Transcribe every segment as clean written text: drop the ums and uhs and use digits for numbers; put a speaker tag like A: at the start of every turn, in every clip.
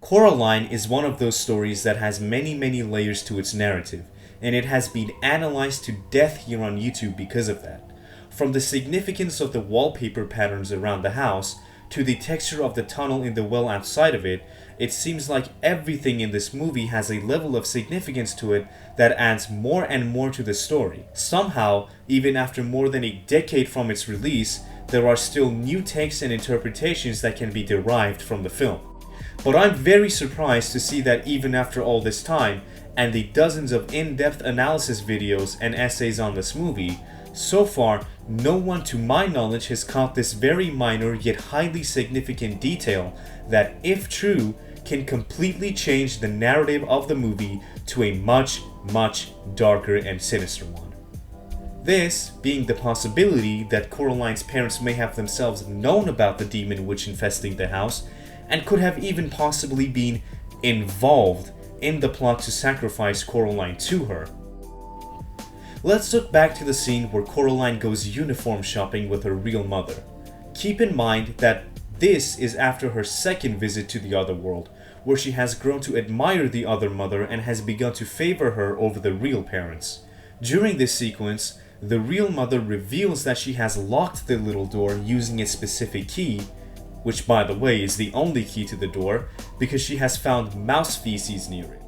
A: Coraline is one of those stories that has many layers to its narrative, and it has been analyzed to death here on YouTube because of that. From the significance of the wallpaper patterns around the house, to the texture of the tunnel in the well outside of it, it seems like everything in this movie has a level of significance to it that adds more and more to the story. Somehow, even after more than a decade from its release, there are still new takes and interpretations that can be derived from the film. But I'm very surprised to see that even after all this time, and the dozens of in-depth analysis videos and essays on this movie, so far, no one to my knowledge has caught this very minor yet highly significant detail that, if true, can completely change the narrative of the movie to a much darker and sinister one. This being the possibility that Coraline's parents may have themselves known about the demon witch infesting the house and could have even possibly been involved in the plot to sacrifice Coraline to her. Let's look back to the scene where Coraline goes uniform shopping with her real mother. Keep in mind that this is after her second visit to the other world, where she has grown to admire the other mother and has begun to favor her over the real parents. During this sequence, the real mother reveals that she has locked the little door using a specific key, which by the way is the only key to the door, because she has found mouse feces near it.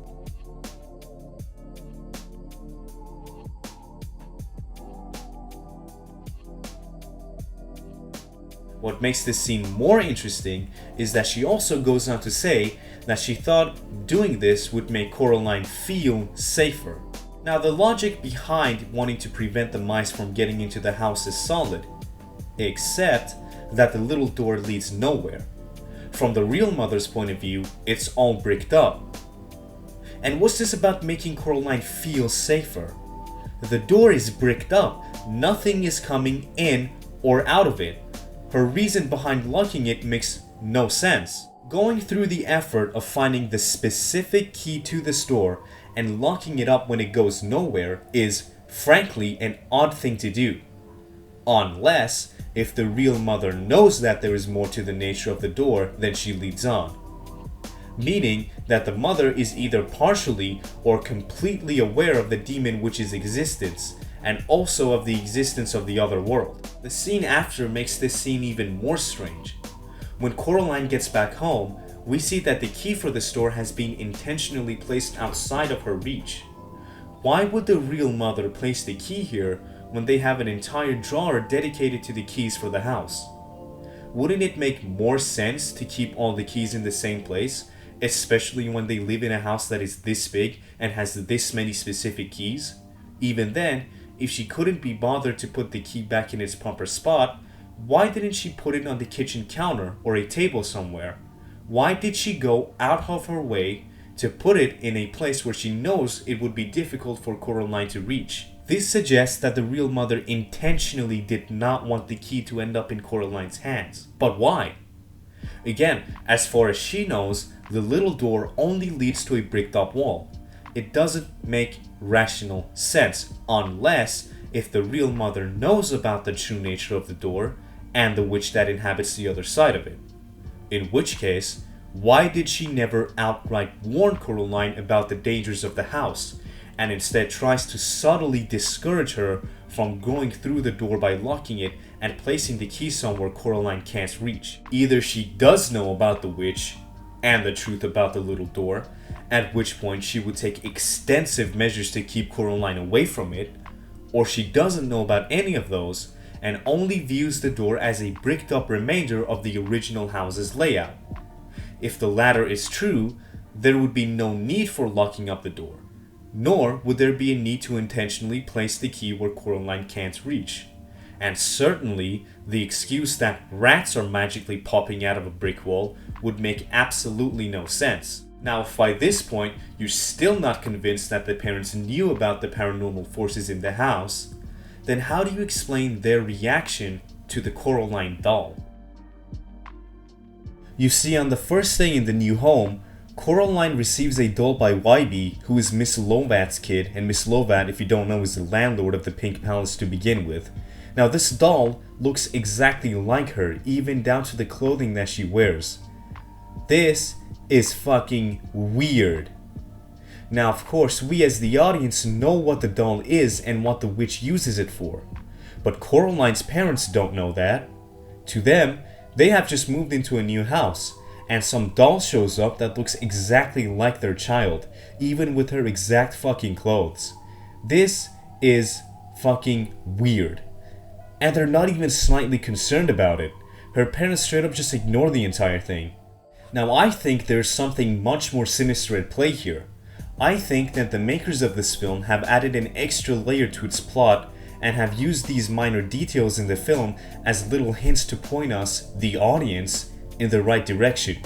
A: What makes this scene more interesting is that she also goes on to say that she thought doing this would make Coraline feel safer. Now, the logic behind wanting to prevent the mice from getting into the house is solid, except that the little door leads nowhere. From the real mother's point of view, it's all bricked up. And what's this about making Coraline feel safer? The door is bricked up, nothing is coming in or out of it. Her reason behind locking it makes no sense. Going through the effort of finding the specific key to this door and locking it up when it goes nowhere is, frankly, an odd thing to do. Unless, if the real mother knows that there is more to the nature of the door than she leads on. Meaning that the mother is either partially or completely aware of the demon witch's existence, and also of the existence of the other world. The scene after makes this scene even more strange. When Coraline gets back home, we see that the key for the store has been intentionally placed outside of her reach. Why would the real mother place the key here when they have an entire drawer dedicated to the keys for the house? Wouldn't it make more sense to keep all the keys in the same place, especially when they live in a house that is this big and has this many specific keys? Even then, if she couldn't be bothered to put the key back in its proper spot, why didn't she put it on the kitchen counter or a table somewhere? Why did she go out of her way to put it in a place where she knows it would be difficult for Coraline to reach? This suggests that the real mother intentionally did not want the key to end up in Coraline's hands. But why? Again, as far as she knows, the little door only leads to a bricked up wall. It doesn't make rational sense unless if the real mother knows about the true nature of the door and the witch that inhabits the other side of it. In which case, why did she never outright warn Coraline about the dangers of the house, and instead tries to subtly discourage her from going through the door by locking it and placing the key somewhere Coraline can't reach? Either she does know about the witch and the truth about the little door, at which point she would take extensive measures to keep Coraline away from it, or she doesn't know about any of those and only views the door as a bricked up remainder of the original house's layout. If the latter is true, there would be no need for locking up the door, nor would there be a need to intentionally place the key where Coraline can't reach. And certainly, the excuse that rats are magically popping out of a brick wall would make absolutely no sense. Now, if by this point you're still not convinced that the parents knew about the paranormal forces in the house, then how do you explain their reaction to the Coraline doll? You see, on the first day in the new home, Coraline receives a doll by YB, who is Miss Lovat's kid, and Miss Lovat, if you don't know, is the landlord of the Pink Palace to begin with. Now, this doll looks exactly like her, even down to the clothing that she wears. This is fucking weird. Now, of course, we as the audience know what the doll is and what the witch uses it for. But Coraline's parents don't know that. To them, they have just moved into a new house, and some doll shows up that looks exactly like their child, even with her exact fucking clothes. This is fucking weird. And they're not even slightly concerned about it. Her parents straight up just ignore the entire thing. Now, I think there's something much more sinister at play here. I think that the makers of this film have added an extra layer to its plot and have used these minor details in the film as little hints to point us, the audience, in the right direction,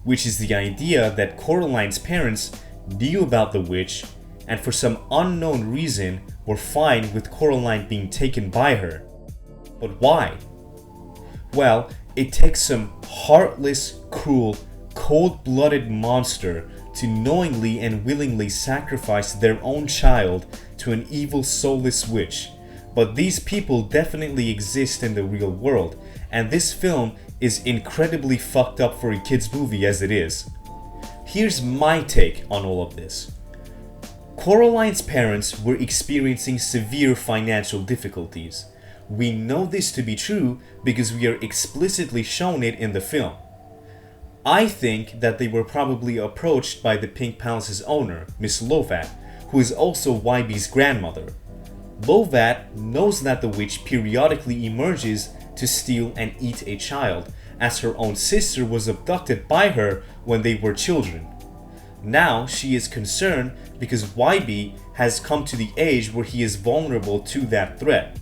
A: which is the idea that Coraline's parents knew about the witch and for some unknown reason were fine with Coraline being taken by her. But why? Well, it takes some heartless, cruel, cold-blooded monster to knowingly and willingly sacrifice their own child to an evil, soulless witch. But these people definitely exist in the real world, and this film is incredibly fucked up for a kids movie as it is. Here's my take on all of this. Coraline's parents were experiencing severe financial difficulties. We know this to be true because we are explicitly shown it in the film. I think that they were probably approached by the Pink Palace's owner, Miss Lovat, who is also Wybie's grandmother. Lovat knows that the witch periodically emerges to steal and eat a child, as her own sister was abducted by her when they were children. Now she is concerned because Wybie has come to the age where he is vulnerable to that threat.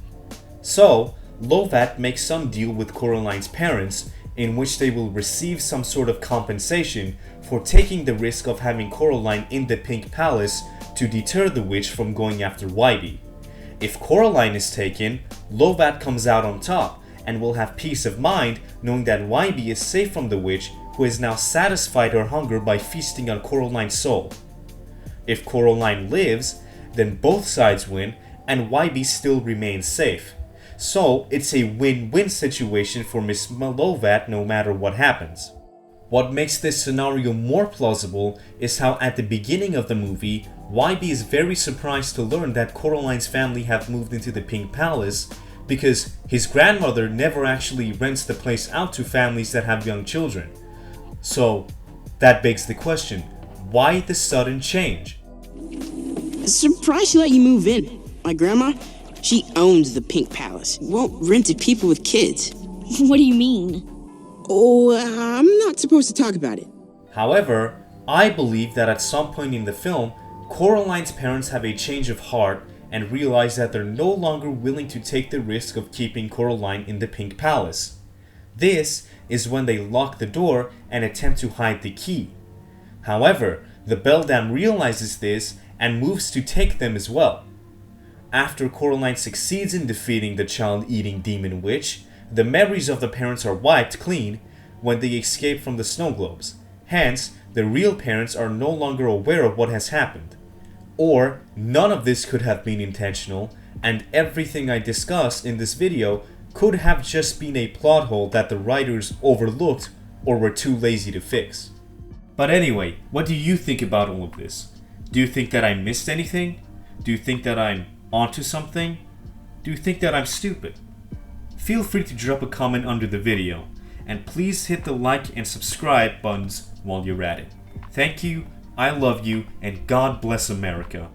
A: So, Lovat makes some deal with Coraline's parents in which they will receive some sort of compensation for taking the risk of having Coraline in the Pink Palace to deter the witch from going after Wybie. If Coraline is taken, Lovat comes out on top and will have peace of mind knowing that Wybie is safe from the witch, who has now satisfied her hunger by feasting on Coraline's soul. If Coraline lives, then both sides win and Wybie still remains safe. So it's a win-win situation for Miss Lovat no matter what happens. What makes this scenario more plausible is how at the beginning of the movie, Wybie is very surprised to learn that Coraline's family have moved into the Pink Palace because his grandmother never actually rents the place out to families that have young children. So that begs the question, why the sudden change?
B: Surprised she let you move in. My grandma, she owns the Pink Palace. Won't rent to people with kids.
C: What do you mean?
B: Oh, I'm not supposed to talk about it.
A: However, I believe that at some point in the film, Coraline's parents have a change of heart and realize that they're no longer willing to take the risk of keeping Coraline in the Pink Palace. This is when they lock the door and attempt to hide the key. However, the Beldam realizes this and moves to take them as well. After Coraline succeeds in defeating the child-eating demon witch, the memories of the parents are wiped clean when they escape from the snow globes. Hence, the real parents are no longer aware of what has happened. Or, none of this could have been intentional, and everything I discussed in this video could have just been a plot hole that the writers overlooked or were too lazy to fix. But anyway, what do you think about all of this? Do you think that I missed anything? Do you think that I'm onto something? Do you think that I'm stupid? Feel free to drop a comment under the video, and please hit the like and subscribe buttons while you're at it. Thank you, I love you, and God bless America.